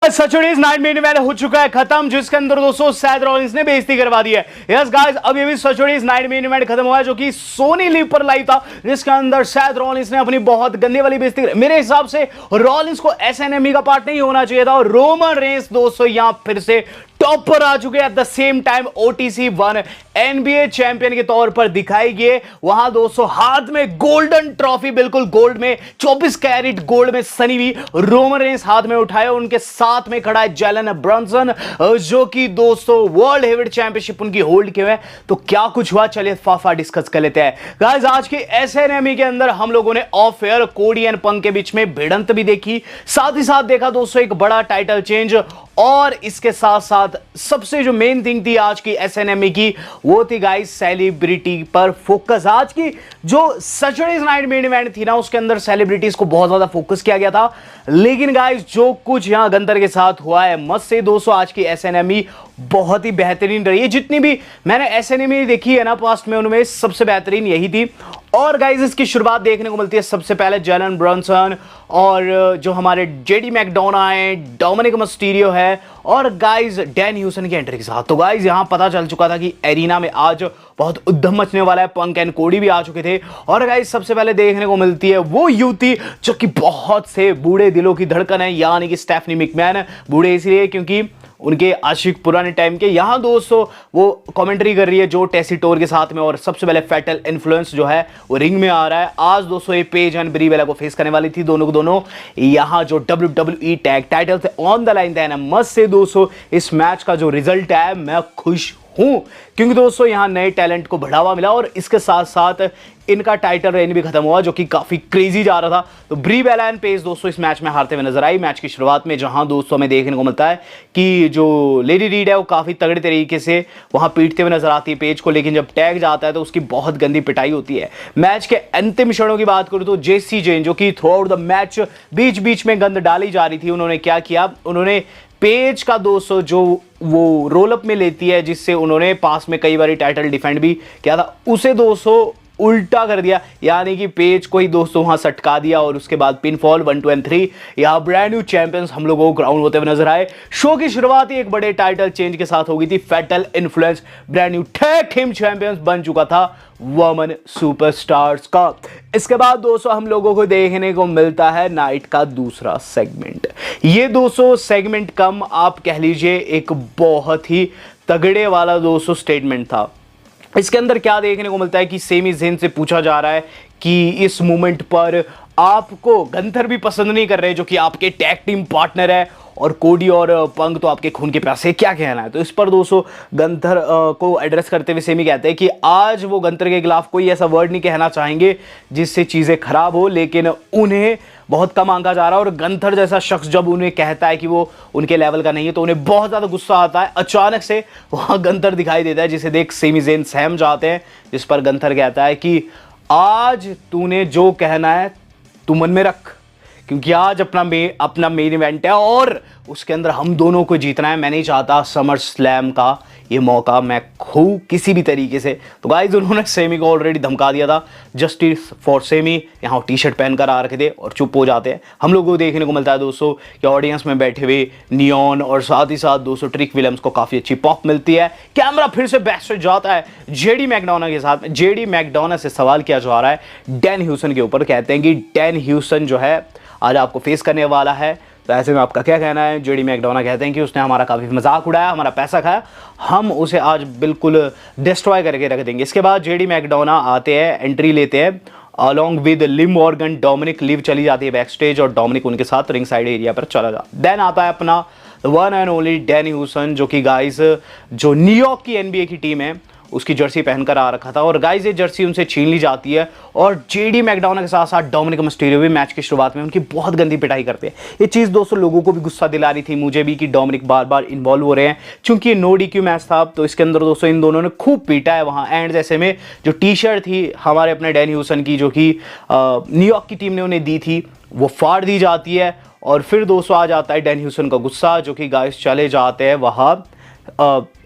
Guys सचुडीज night main event हो चुका है खत्म, जिसके अंदर दोस्तों सेथ रॉलिंस ने बेइज्जती करवा दी है। यस गाइस, अब ये भी सचुडीज नाइट मेन इवेंट खत्म हुआ है जो कि सोनी लिव पर लाइव था, जिसके अंदर सेथ रॉलिंस ने अपनी बहुत गंदी वाली बेइज्जती करी। मेरे हिसाब से रॉलिंस को एसएनएमई का पार्ट नहीं होना चाहिए था और रोमन रेंस दोस्तों यहां फिर से टॉप पर आ चुके हैं। At the same time OTC 1 NBA champion के तौर पर दिखाई गए। वहां दोस्तों हाथ में गोल्डन ट्रॉफी, बिल्कुल गोल्ड में 24 कैरेट गोल्ड में सनी हुई रोमन रेंस हाथ में उठाए। उनके साथ में खड़ा है जेलन ब्रॉनसन जो कि दोस्तों वर्ल्ड हेवीवेट चैंपियनशिप उनकी होल्ड किए हुए। तो क्या कुछ हुआ, चलिए फाफा डिस्कस कर लेते हैं। गाइस आज की एसएनएमई के अंदर हम लोगों ने ऑफ एयर कोडी एंड पंक के बीच में भिड़ंत भी देखी, साथ ही साथ देखा दोस्तों एक बड़ा टाइटल चेंज, और इसके साथ साथ सबसे जो मेन थिंग थी आज की एसएनएमई की वो थी गाइस सेलिब्रिटी पर फोकस। आज की जो सैटरडे नाइट मेन इवेंट थी ना उसके अंदर सेलिब्रिटीज को बहुत ज्यादा फोकस किया गया था, लेकिन गाइस जो कुछ यहां गंदर के साथ हुआ है मत से दोस्तों आज की एसएनएमई बहुत ही बेहतरीन रही है। जितनी भी मैंने एसएनएमई देखी है ना पास्ट में उनमें सबसे बेहतरीन यही थी। और गाइस इसकी शुरुआत देखने को मिलती है सबसे पहले जेलन ब्रॉनसन और जो हमारे जेडी मैकडोना है, डोमिनिक मिस्टीरियो है और गाइस डैन ह्यूसन की एंट्री के साथ। तो गाइस यहां पता चल चुका था कि एरिना में आज बहुत उद्यम मचने वाला है। पंक एंड कोडी भी आ चुके थे। और गाइस सबसे पहले देखने को मिलती है वो युवती जो कि बहुत से बूढ़े दिलों की धड़कन है, यानी कि स्टेफनी मैकमैन। बूढ़े इसलिए क्योंकि उनके आशिक पुराने टाइम के। यहां दोस्तों वो कमेंट्री कर रही है जो टेसिटोर के साथ में, और सबसे पहले फैटल इन्फ्लुएंस जो है वो रिंग में आ रहा है। आज दोस्तों ये पेज एंड ब्री बेला को फेस करने वाली थी, दोनों को दोनों यहां जो WWE टैग टाइटल से ऑन द लाइन था। मस्त से दोस्तों इस मैच का जो रिजल्ट है मैं खुश हूं, क्योंकि दोस्तों यहां नए टैलेंट को बढ़ावा मिला और इसके साथ साथ इनका टाइटल रेन भी खत्म हुआ जो कि काफी क्रेजी जा रहा था। तो ब्री बेला एंड पेज दोस्तों इस मैच में हारते हुए नजर आई मैच की शुरुआत में, जहां दोस्तों हमें देखने को मिलता है कि जो लेडी रीड है वो काफी तगड़े तरीके से वहां पीटते हुए नजर आती है पेज को, लेकिन जब टैग जाता है तो उसकी बहुत गंदी पिटाई होती है। मैच के अंतिम क्षणों की बात करूं तो जेसी जेन जो कि थ्रू आउट द मैच बीच बीच में गंद डाली जा रही थी, उन्होंने क्या किया, उन्होंने पेज का दोस्तों जो वो रोल अप में लेती है जिससे उन्होंने पास में कई बार टाइटल डिफेंड भी किया था, उसे दोस्तों उल्टा कर दिया, यानी कि पेज को ही दोस्तों वहां सटका दिया। और उसके बाद पिनफॉल 1, 2 एंड 3 यहां ब्रांड न्यू चैंपियंस हम लोगों को क्राउन होते हुए नजर आए। शो की शुरुआत ही एक बड़े टाइटल चेंज के साथ हो गई थी। Fatal influence brand new tag team champions बन चुका था वुमेन सुपरस्टार्स का। इसके बाद दोस्तों हम लोगों को देखने को मिलता है नाइट का दूसरा सेगमेंट। ये दोस्तों सेगमेंट कम आप कह लीजिए एक बहुत ही तगड़े वाला दोस्तों स्टेटमेंट था। इसके अंदर क्या देखने को मिलता है कि सेमी ज़ेन से पूछा जा रहा है कि इस मोमेंट पर आपको गंथर भी पसंद नहीं कर रहे जो कि आपके टैग टीम पार्टनर है, और कोडी और पंक तो आपके खून के प्यासे, क्या कहना है। तो इस पर दोस्तों गंथर को एड्रेस करते हुए सेमी कहते हैं कि आज वो गंथर के खिलाफ कोई ऐसा वर्ड नहीं कहना चाहेंगे जिससे चीज़ें खराब हो, लेकिन उन्हें बहुत कम आंका जा रहा है। और गंथर जैसा शख्स जब उन्हें कहता है कि वो उनके लेवल का नहीं है तो उन्हें बहुत ज़्यादा गुस्सा आता है। अचानक से वहाँ गंथर दिखाई देता है जिसे देख सेमी ज़ेन सहम जाते हैं, जिस पर गंथर कहता है कि आज तूने जो कहना है तू मन में रख, क्योंकि आज अपना मेन इवेंट है और उसके अंदर हम दोनों को जीतना है। मैं नहीं चाहता समर स्लैम का ये मौका मैं खो किसी भी तरीके से। तो गाइस उन्होंने सेमी को ऑलरेडी धमका दिया था, जस्टिस फॉर सेमी। यहाँ टी शर्ट पहनकर आ रखे थे और चुप हो जाते हैं। हम लोगों को देखने को मिलता है दोस्तों कि ऑडियंस में बैठे हुए नियॉन और साथ ही साथ दोस्तों ट्रिक विलियम्स को काफ़ी अच्छी पॉप मिलती है। कैमरा फिर से बैक से जाता है जेडी मैकडोना के साथ। जेडी मैकडोना से सवाल किया जा रहा है डैन ह्यूसन के ऊपर। कहते हैं कि डैन ह्यूसन जो है आज आपको फेस करने वाला है, तो ऐसे में आपका क्या कहना है। जेडी मैकडोना कहते हैं कि उसने हमारा काफ़ी मजाक उड़ाया, हमारा पैसा खाया, हम उसे आज बिल्कुल डिस्ट्रॉय करके रख देंगे। इसके बाद जेडी मैकडोना आते हैं, एंट्री लेते हैं along with Liv Morgan. Dominik Liv चली जाती है बैक स्टेज और डोमिनिक उनके साथ रिंग साइड एरिया पर चला जाता है। देन आता है अपना one and only Dan Hewson जो कि गाइस जो न्यूयॉर्क की एनबीए की टीम है उसकी जर्सी पहनकर आ रखा था, और गाइस ये जर्सी उनसे छीन ली जाती है। और जेडी मैकडोना के साथ साथ डोमिनिक मिस्टीरियो भी मैच की शुरुआत में उनकी बहुत गंदी पिटाई करते हैं। ये चीज़ दोस्तों लोगों को भी गुस्सा दिला रही थी, मुझे भी, कि डोमिनिक बार बार इन्वॉल्व हो रहे हैं। चूंकि ये नो DQ मैच था तो इसके अंदर दोस्तों इन दोनों ने खूब पीटा है वहाँ एंड जैसे में। जो टी शर्ट थी हमारे अपने डैन ह्यूसन की जो कि न्यूयॉर्क की टीम ने उन्हें दी थी वो फाड़ दी जाती है। और फिर दोस्तों आ जाता है डैन ह्यूसन का गुस्सा जो कि गाइस चले जाते हैं वहाँ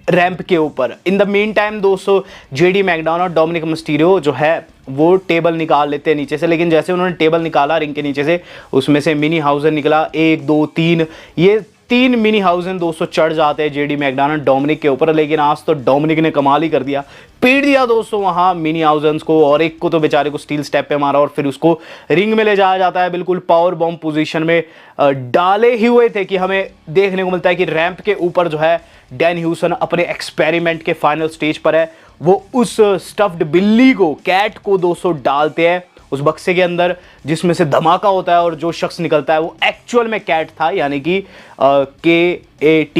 रैंप के ऊपर। इन द मीन टाइम दोस्तों जेडी मैकडोना और डोमिनिक मिस्टीरियो जो है वो टेबल निकाल लेते हैं नीचे से, लेकिन जैसे उन्होंने टेबल निकाला रिंग के नीचे से उसमें से मिनी हाउसर निकला 1 2 3। ये 3 मिनी हाउसन दोस्तों चढ़ जाते हैं जेडी मैकडॉनल्ड डोमिनिक के ऊपर, लेकिन आज तो डोमिनिक ने कमाल ही कर दिया, पीट दिया दोस्तों वहां मिनी हाउसन्स को, और एक को तो बेचारे को स्टील स्टेप पे मारा और फिर उसको रिंग में ले जाया जाता है, बिल्कुल पावर बॉम्ब पोजीशन में डाले ही हुए थे कि हमें देखने को मिलता है कि रैंप के ऊपर जो है डैन ह्यूसन अपने एक्सपेरिमेंट के फाइनल स्टेज पर है। वो उस स्टफ्ड बिल्ली को, कैट को दोस्तों डालते हैं उस बक्से के अंदर जिसमें से धमाका होता है, और जो शख्स निकलता है वो एक्चुअल में कैट था, यानी कि KAT,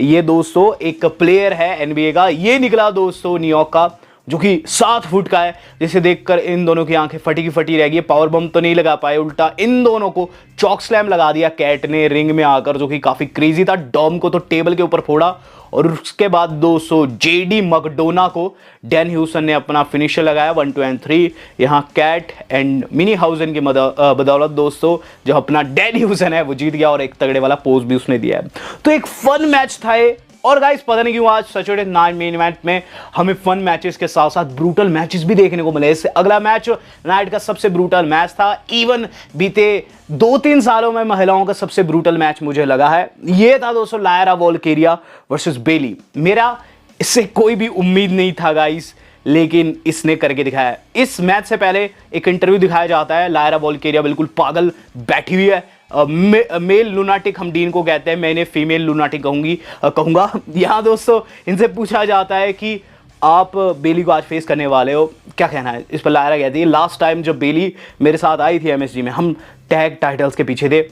ये दोस्तों एक प्लेयर है NBA का, ये निकला दोस्तों न्यूयॉर्क का, जो कि 7 फुट का है, जिसे देखकर इन दोनों की आंखें फटी की फटी रह गई। पावर बम तो नहीं लगा पाए, उल्टा इन दोनों को चॉक स्लैम लगा दिया कैट ने रिंग में आकर, जो कि काफी क्रेजी था। डॉम को तो टेबल के ऊपर फोड़ा, और उसके बाद 200 जेडी मकडोना को डैन ह्यूसन ने अपना फिनिशर लगाया 1, 2 एंड 3। यहाँ कैट एंड मिनी हाउसन की बदौलत दोस्तों जो अपना डैन ह्यूसन है वो जीत गया, और एक तगड़े वाला पोज भी उसने दिया है। तो एक फन मैच था ये। और गाइस पता नहीं क्यों आज सैटरडे नाइट मेन इवेंट में हमें फन मैचेस के साथ साथ ब्रूटल मैचेस भी देखने को मिले। इससे अगला मैच नाइट का सबसे ब्रूटल मैच था, इवन बीते 2-3 सालों में महिलाओं का सबसे ब्रूटल मैच मुझे लगा है। ये था दोस्तों लायरा वोल्केरिया वर्सेस बेली। मेरा इससे कोई भी उम्मीद नहीं था गाइस, लेकिन इसने करके दिखाया। इस मैच से पहले एक इंटरव्यू दिखाया जाता है, लायरा वोल्केरिया बिल्कुल पागल बैठी हुई है। मेल लुनाटिक हम डीन को कहते हैं, मैं इन्हें फीमेल लुनाटिक कहूंगा। यहाँ दोस्तों इनसे पूछा जाता है कि आप बेली को आज फेस करने वाले हो, क्या कहना है? इस पर लायरा कहती है, लास्ट टाइम जब बेली मेरे साथ आई थी MSG में, हम टैग टाइटल्स के पीछे थे,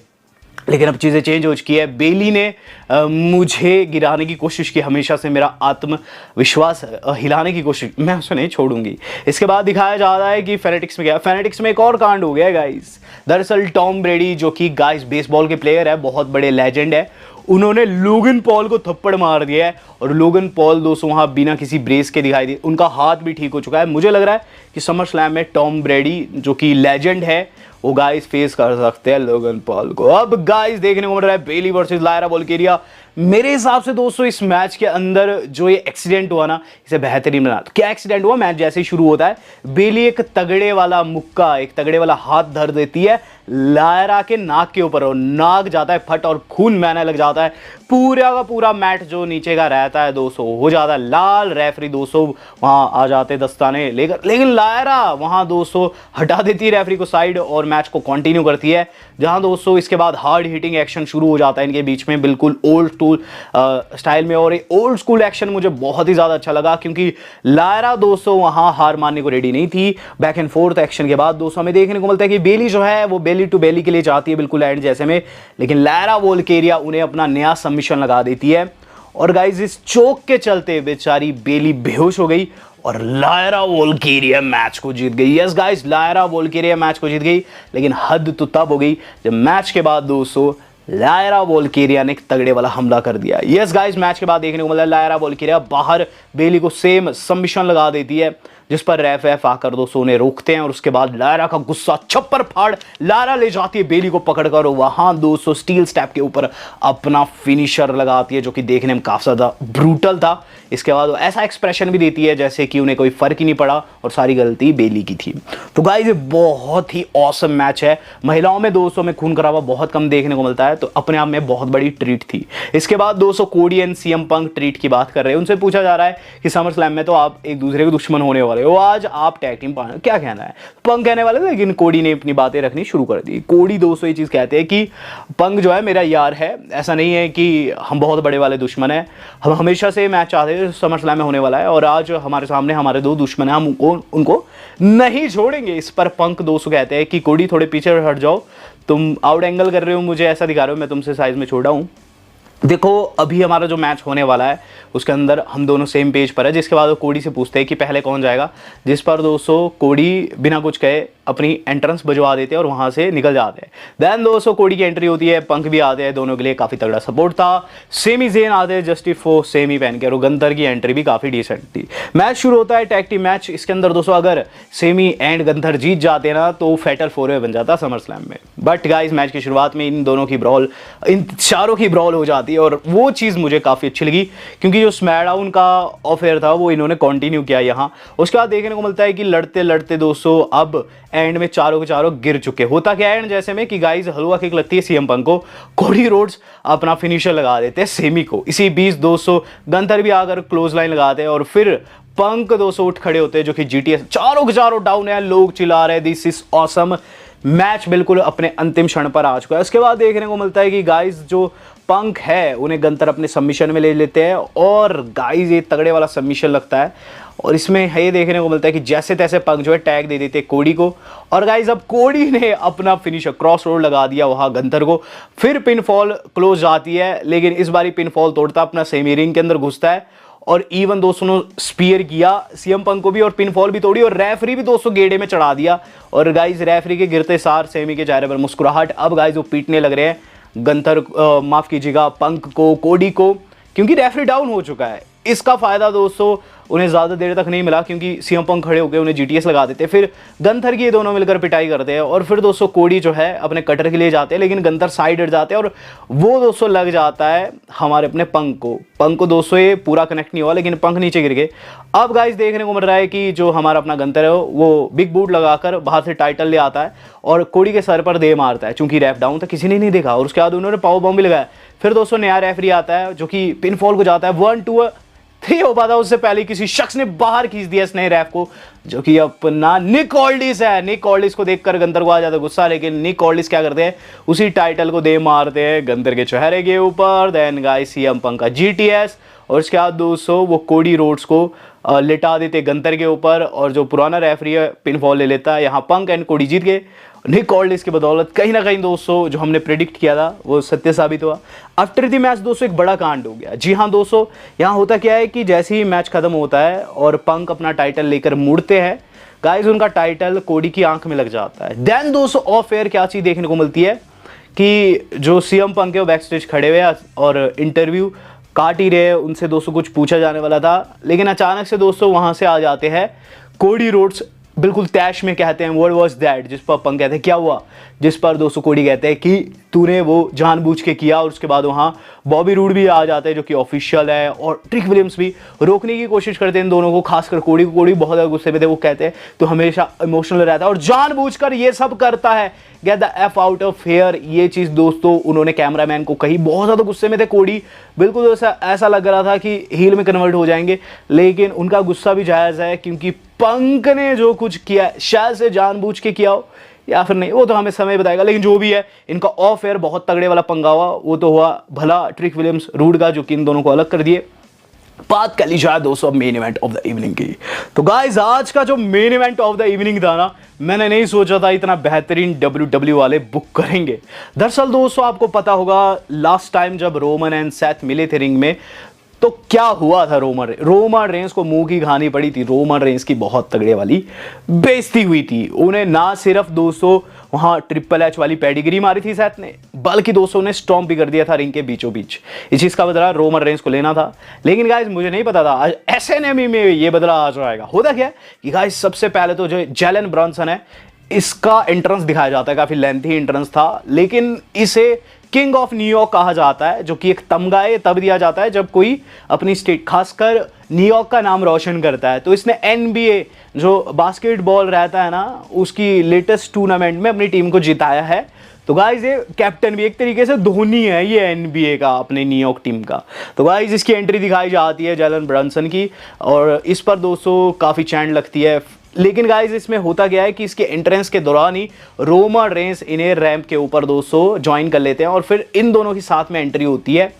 लेकिन अब चीज़ें चेंज हो चुकी है। बेली ने मुझे गिराने की कोशिश की, हमेशा से मेरा आत्मविश्वास हिलाने की कोशिश, मैं उसे नहीं छोड़ूंगी। इसके बाद दिखाया जा रहा है कि फेनेटिक्स में क्या, फेनेटिक्स में एक और कांड हो गया है गाइस। दरअसल टॉम ब्रेडी जो कि गाइस बेसबॉल के प्लेयर है, बहुत बड़े लेजेंड है, उन्होंने लोगन पॉल को थप्पड़ मार दिया है, और लोगन पॉल दोस्तों वहां बिना किसी ब्रेस के दिखाई दिए, उनका हाथ भी ठीक हो चुका है। मुझे लग रहा है कि समर स्लैम में टॉम ब्रेडी जो कि लेजेंड है वो गाइस फेस कर सकते हैं लोगन पॉल को। अब गाइस देखने को मिल रहा है बेली वर्सेस लायरा वोल्केरिया। मेरे हिसाब से दोस्तों इस मैच के अंदर जो ये एक्सीडेंट हुआ ना, इसे बेहतरीन बना। तो क्या एक्सीडेंट हुआ? मैच जैसे ही शुरू होता है बेली एक तगड़े वाला मुक्का, एक तगड़े वाला हाथ धर देती है लायरा के नाक के ऊपर, और नाक जाता है फट और खून बहने लग जाता है। पूरा का पूरा मैट जो नीचे का रहता है दोस्तों हो जाता है लाल। रेफरी दोस्तों वहां आ जाते दस्ताने लेकर, लेकिन लायरा वहां दोस्तों हटा देती है रेफरी को साइड और मैच को कंटिन्यू करती है। जहां दोस्तों इसके बाद हार्ड हिटिंग एक्शन शुरू हो जाता है इनके बीच में, बिल्कुल ओल्ड स्कूल स्टाइल में। और ये ओल्ड स्कूल एक्शन मुझे बहुत ही ज्यादा अच्छा लगा, क्योंकि लायरा दोस्तों वहां हार मानने को रेडी नहीं थी। बैक एंड फोर्थ एक्शन के बाद दोस्तों हमें देखने को मिलता है कि बेली जो है वो बेली टू बेली के लिए जाती है बिल्कुल एंड जैसे में, लेकिन लायरा वोल्केरिया उन्हें अपना नया सबमिशन लगा देती है। और गाइस इस चोक के चलते बेचारी बेली बेहोश हो गई और लायरा वोल्केरिया मैच को जीत गई। यस गाइस, लायरा वोल्केरिया मैच को जीत गई, लेकिन हद तो तब हो गई जब मैच के बाद दोस्तों लायरा वोल्केरिया ने एक तगड़े वाला हमला कर दिया। यस गाइस, मैच के बाद देखने को मिला लायरा वोल्केरिया बाहर बेली को सेम सबमिशन लगा देती है, जिस पर रेफ आकर दोस्तों उन्हें रोकते हैं। और उसके बाद लायरा का गुस्सा छप्पर फाड़ लायरा ले जाती है बेली को पकड़कर, वहां दोस्तों स्टील स्टेप के ऊपर अपना फिनिशर लगाती है, जो कि देखने में काफी ज्यादा ब्रूटल था। इसके बाद वो ऐसा एक्सप्रेशन भी देती है जैसे कि उन्हें कोई फर्क ही नहीं पड़ा और सारी गलती बेली की थी। तो गाइस ये बहुत ही ऑसम मैच है। महिलाओं में दोस्तों में खून खराबा बहुत कम देखने को मिलता है, तो अपने आप में बहुत बड़ी ट्रीट थी। इसके बाद दोस्तों कोडी एंड CM पंक ट्रीट की बात कर रहे हैं, उनसे पूछा जा रहा है कि समर स्लैम में तो आप एक दूसरे के दुश्मन होने वाले हो, आज आप टैग टीम पार्टनर, क्या कहना है? पंक कहने वाले, लेकिन कोडी ने अपनी बातें रखनी शुरू कर दी। कोडी दोस्तों ये चीज कहते हैं कि पंक जो है मेरा यार है, ऐसा नहीं है कि हम बहुत बड़े वाले दुश्मन है, हम हमेशा से मैच चाहते थे समर स्लैम में होने वाला है, और आज हमारे सामने हमारे 2 दुश्मन है, हम उनको नहीं छोड़ेंगे। इस पर पंक दोस्तों कहते हैं कि कोडी थोड़े पीछे हट जाओ, तुम आउट एंगल कर रहे हो, मुझे ऐसा दिखा रहे हो, मैं तुमसे साइज में छोटा हूं। देखो अभी हमारा जो मैच होने वाला है उसके अंदर हम दोनों सेम पेज पर है। जिसके बाद वो कोडी से पूछते हैं कि पहले कौन जाएगा, जिस पर दोस्तों कोडी बिना कुछ कहे अपनी एंट्रेंस बजवा देते हैं और वहां से निकल जाते हैं। देन दोस्तों कोडी की एंट्री होती है, पंक भी आते हैं, दोनों के लिए काफी तगड़ा सपोर्ट था। सेमी जेन आते हैं जस्टिस फॉर सेमी पहन के, और गंदर की एंट्री भी काफी डिसेंट थी। मैच शुरू होता है टैग टीम मैच। इसके अंदर दोस्तों अगर सेमी एंड गंदर जीत जाते ना तो फैटल 4-वे बन जाता समर स्लैम में। बट गाइस मैच की शुरुआत में इन दोनों की ब्रॉल, इन चारों की ब्रॉल हो जाती है। जाती है, और वो चीज़ मुझे काफ़ी अच्छी लगी क्योंकि जो स्मैकडाउन का अफेयर था वो इन्होंने कंटिन्यू किया यहाँ। उसके बाद देखने को मिलता है कि लड़ते लड़ते दोस्तों अब एंड में चारों के चारों गिर चुके। होता क्या है एंड जैसे में कि गाइस हलवा किक लगती है सीएम पंक को, कोडी रोड्स अपना फिनिशर लगा देते हैं सेमी को। इसी बीच दोस्तों गंथर भी आकर क्लोज लाइन लगाते हैं और फिर पंक दोस्तों उठ खड़े होते हैं जो कि जीटीएस चारों के चारों डाउन है, लोग चिल्ला रहे दिस इज ऑसम। मैच बिल्कुल अपने अंतिम क्षण पर आ चुका है। उसके बाद देखने को मिलता है कि गाइस जो पंक है उन्हें गंतर अपने सबमिशन में ले लेते हैं और गाइस ये तगड़े वाला सबमिशन लगता है। और इसमें ये देखने को मिलता है कि जैसे तैसे पंक जो है टैग दे देते कोडी को, और गाइस अब कोडी ने अपना फिनिशर क्रॉस रोड लगा दिया वहां गंतर को। फिर पिनफॉल क्लोज आती है, लेकिन इस बारी पिनफॉल तोड़ता अपना सेमी रिंग के अंदर घुसता है और इवन दोस्तों ने स्पीयर किया सीएम पंक को भी और पिनफॉल भी तोड़ी और रेफरी भी दोस्तों गेड़े में चढ़ा दिया। और गाइस रेफरी के गिरते सार सेमी के चेहरे पर मुस्कुराहट। अब गाइस वो पीटने लग रहे हैं गंतर माफ कीजिएगा पंक को, कोडी को, क्योंकि रेफरी डाउन हो चुका है। इसका फायदा दोस्तों उन्हें ज़्यादा देर तक नहीं मिला क्योंकि सीएम पंक खड़े होकर उन्हें जीटीएस लगा देते। फिर गंथर की ये दोनों मिलकर पिटाई करते हैं और फिर दोस्तों कोडी जो है अपने कटर के लिए जाते हैं, लेकिन गंथर साइड हट जाते हैं और वो दोस्तों लग जाता है हमारे अपने पंक को दोस्तों ये पूरा कनेक्ट नहीं हुआ, लेकिन पंक नीचे गिर गए। अब गाइस देखने को मिल रहा है कि जो हमारा अपना गंथर है वो बिग बूट लगाकर बाहर से टाइटल ले आता है और कोडी के सर पर दे मारता है। चूंकि रैप डाउन था किसी ने नहीं देखा और उसके बाद उन्होंने पावर बॉम्ब भी लगाया। फिर दोस्तों नया रेफरी आता है जो कि पिनफॉल को जाता है 1 2 3 हो पाता, उससे पहले किसी शख्स ने बाहर खींच दिया इस नए रैप को जो कि अपना निक ऑल्डिस है। निक ऑल्डिस को देखकर गंतर को आ जाता है गुस्सा, लेकिन निक ऑल्डिस क्या करते हैं उसी टाइटल को दे मारते हैं गंतर के चेहरे के ऊपर। देन गाइस सीएम पंक का जीटीएस और उसके बाद दोस्तों वो कोडी रोड्स को लिटा देते गंतर के ऊपर और जो पुराना रेफरी है पिनफॉल ले लेता है। यहाँ पंक एंड कोडी जीत गए निक ऑल्डिस की बदौलत। कहीं ना कहीं दोस्तों जो हमने प्रेडिक्ट किया था वो सत्य साबित हुआ। आफ्टर द मैच दोस्तों एक बड़ा कांड हो गया। जी हाँ दोस्तों, यहाँ होता क्या है कि जैसे ही मैच खत्म होता है और पंक अपना टाइटल लेकर मुड़ते हैं गाइस उनका टाइटल कोडी की आंख में लग जाता है। देन दोस्तों ऑफ एयर क्या चीज़ देखने को मिलती है कि जो सीएम पंक है वो बैक स्टेज खड़े हुए और इंटरव्यू काट ही रहे, उनसे दोस्तों कुछ पूछा जाने वाला था, लेकिन अचानक से दोस्तों वहाँ से आ जाते हैं कोडी रोड्स। बिल्कुल तैश में कहते हैं व्हाट वाज दैट, जिस पर पंक कहते हैं क्या हुआ, जिस पर दोस्तों कोडी कहते हैं कि तूने वो जानबूझ के किया। और उसके बाद वहाँ बॉबी रूड भी आ जाते हैं जो कि ऑफिशियल है और ट्रिक विलियम्स भी रोकने की कोशिश करते हैं इन दोनों को, खासकर कोडी को। कोडी बहुत ज़्यादा गुस्से में थे, वो कहते हैं तो हमेशा इमोशनल रहता है और जानबूझकर ये सब करता है, get the F out of here. ये चीज़ दोस्तों उन्होंने कैमरामैन को कही। बहुत ज़्यादा गुस्से में थे कोडी, बिल्कुल ऐसा लग रहा था कि हील में कन्वर्ट हो जाएंगे, लेकिन उनका गुस्सा भी जायज़ है क्योंकि पंक ने जो कुछ किया शायद से जानबूझ के किया हो या फिर नहीं, वो तो हमें समय बताएगा। लेकिन जो भी है इनका ऑफ एयर बहुत तगड़े वाला पंगा हुआ, वो तो हुआ भला ट्रिक विलियम्स रूड का जो कि इन दोनों को अलग कर दिए। बात कर ली जाए दोस्तों main event of the evening की, तो गाइस आज का जो main event of the evening था ना, मैंने नहीं सोचा था इतना बेहतरीन WWE वाले बुक करेंगे। दरअसल दोस्तों आपको पता होगा लास्ट टाइम जब रोमन एंड सेथ मिले थे रिंग में तो क्या हुआ था, रोमन रेंस को मुंह की खानी पड़ी थी। रोमन रेंस की बहुत तगड़े वाली बेइज्जती हुई थी। उन्हें ना सिर्फ दोस्तों वहां ट्रिपल एच वाली पेडिग्री मारी थी सेथ ने, बल्कि दोस्तों ने स्टॉम्प भी कर दिया था रिंग के बीचों बीच। इस चीज का बदला रोमन रेंस को लेना था, लेकिन गाइस मुझे नहीं पता था आज SNME में ये बदला आ जाएगा। होता क्या कि गाइस सबसे पहले तो जो जैलन ब्रॉनसन है इसका एंट्रेंस दिखाया जाता है, काफी लेंथी एंट्रेंस था, लेकिन इसे किंग ऑफ न्यूयॉर्क कहा जाता है जो कि एक तमगा है तब दिया जाता है जब कोई अपनी स्टेट खासकर न्यूयॉर्क का नाम रोशन करता है। तो इसने NBA जो बास्केटबॉल रहता है ना उसकी लेटेस्ट टूर्नामेंट में अपनी टीम को जिताया है। तो गाइज ये कैप्टन भी एक तरीके से धोनी है ये NBA का अपने न्यूयॉर्क टीम का। तो गाइज इसकी एंट्री दिखाई जाती है जैलन ब्रॉनसन की और इस पर दोस्तों काफ़ी चैंट लगती है। लेकिन गाइज इसमें होता गया है कि इसके एंट्रेंस के दौरान ही रोमन रेंस इन्हें रैंप के ऊपर दोस्तों ज्वाइन कर लेते हैं और फिर इन दोनों की साथ में एंट्री होती है।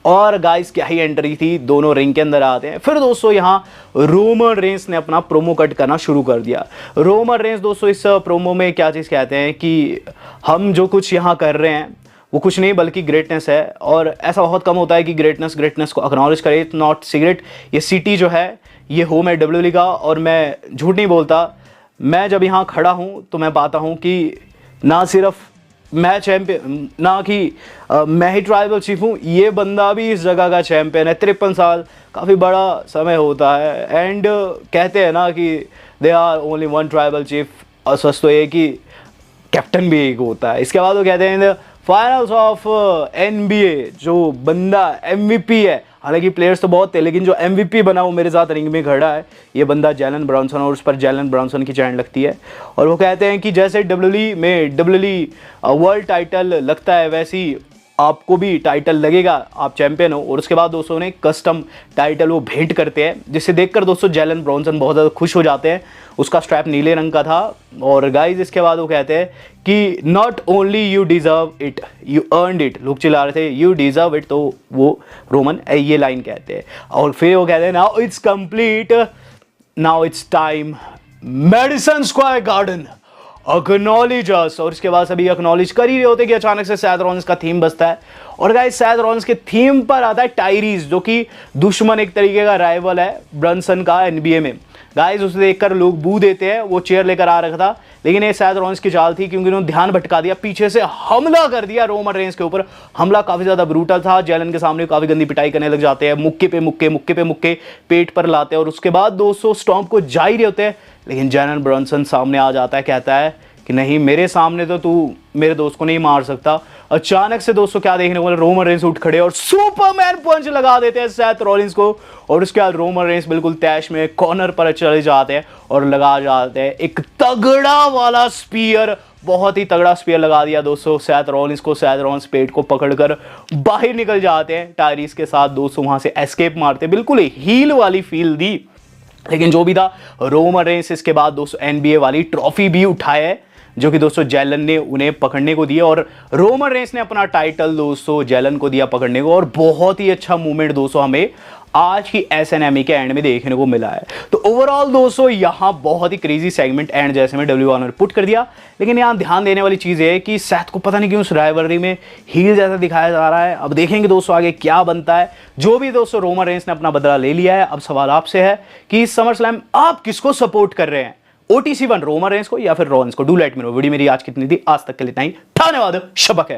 और गाइस क्या ही एंट्री थी, दोनों रिंग के अंदर आते हैं। फिर दोस्तों यहाँ रोमन रेंस ने अपना प्रोमो कट करना शुरू कर दिया। रोमन रेंस दोस्तों इस प्रोमो में क्या चीज़ कहते हैं कि हम जो कुछ यहाँ कर रहे हैं वो कुछ नहीं बल्कि ग्रेटनेस है, और ऐसा बहुत कम होता है कि ग्रेटनेस को एक्नॉलेज करे। इट्स नॉट सीक्रेट, ये सिटी जो है ये होम है WWE का, और मैं झूठ नहीं बोलता। मैं जब यहाँ खड़ा हूँ तो मैं पाता हूँ कि ना सिर्फ मैं चैंपियन, ना कि मैं ही ट्राइबल चीफ हूँ, ये बंदा भी इस जगह का चैंपियन है। 53 साल काफ़ी बड़ा समय होता है। एंड कहते हैं ना कि they are only one tribal chief, और सच तो ये कि कैप्टन भी एक होता है। इसके बाद वो कहते हैं फाइनल्स ऑफ NBA जो बंदा MVP है, हालांकि प्लेयर्स तो बहुत थे लेकिन जो MVP बना वो मेरे साथ रिंग में खड़ा है, ये बंदा जैलन ब्रांसन, और उस पर जैलन ब्रांसन की चैन लगती है और वो कहते हैं कि जैसे WWE में वर्ल्ड टाइटल लगता है वैसे ही आपको भी टाइटल लगेगा, आप चैंपियन हो। और उसके बाद दोस्तों उन्हें कस्टम टाइटल वो भेंट करते हैं, जिसे देखकर दोस्तों जैलन ब्रॉन्सन बहुत ज़्यादा खुश हो जाते हैं। उसका स्ट्रैप नीले रंग का था। और गाइज इसके बाद वो कहते हैं कि not only you deserve it, you earned it. लोग चिल्ला रहे थे यू डिजर्व इट, तो वो रोमन ये लाइन कहते हैं। और फिर वो कहते हैं now it's complete, now it's time, Madison Square Garden acknowledge us. और इसके बाद सभी अक्नॉलेज कर ही रहे होते कि अचानक से सैथ रॉलिंस का थीम बजता है और गाइस सैथ रॉलिंस के थीम पर आता है टायरीज, जो कि दुश्मन एक तरीके का राइवल है ब्रंसन का NBA में। गाइस उसे देखकर लोग बू देते हैं, वो चेयर लेकर आ रखा था लेकिन ये सैथ रॉलिंस की चाल थी क्योंकि उन्होंने ध्यान भटका दिया, पीछे से हमला कर दिया रोमन रेंस के ऊपर। हमला काफी ज्यादा ब्रूटल था, जैलन के सामने काफी गंदी पिटाई करने लग जाते हैं, मुक्के पे मुक्के पेट पर लाते हैं। और उसके बाद 200 स्टॉम्प को जा ही रहे होते हैं लेकिन जैलन ब्रॉन्सन सामने आ जाता है, कहता है कि नहीं मेरे सामने तो तू मेरे दोस्त को नहीं मार सकता। अचानक से दोस्तों क्या देखने को मिला, रोमन रेंस उठ खड़े और सुपरमैन पंच लगा देते हैं सैथ रॉलिंस को। और उसके बाद रोमन रेंस बिल्कुल तैश में कॉर्नर पर चले जाते हैं और लगा जाते हैं एक तगड़ा वाला स्पीयर, बहुत ही तगड़ा स्पीयर लगा दिया दोस्तों सैथ रॉलिंस को। सैथ रॉलिंस पेट को पकड़कर बाहर निकल जाते हैं, टायरीज के साथ दोस्तों वहां से एस्केप मारते, बिल्कुल हील वाली फील दी। लेकिन जो भी था, रोमन रेंस इसके बाद दोस्तों NBA वाली ट्रॉफी भी उठाए है जो कि दोस्तों जैलन ने उन्हें पकड़ने को दिया और रोमन रेंस ने अपना टाइटल दोस्तों जैलन को दिया पकड़ने को। और बहुत ही अच्छा मूवमेंट दोस्तों हमें आज की SNME के एंड में देखने को मिला है। तो ओवरऑल दोस्तों यहाँ बहुत ही क्रेजी सेगमेंट एंड जैसे में WWE ने पुट कर दिया। लेकिन यहाँ ध्यान देने वाली चीज़ है कि सैथ को पता नहीं क्यों उस राइवलरी में हील जैसा दिखाया जा रहा है। अब देखेंगे दोस्तों आगे क्या बनता है। जो भी दोस्तों रोमन रेंस ने अपना बदला ले लिया है, अब सवाल आपसे है कि समर स्लैम आप किसको सपोर्ट कर रहे हैं, OTC1 रोमन रेंस को या फिर रॉलिंस को? Do let me know. Video मेरी आज कितनी थी, आज तक के लिए इतना ही। धन्यवाद, शबक है।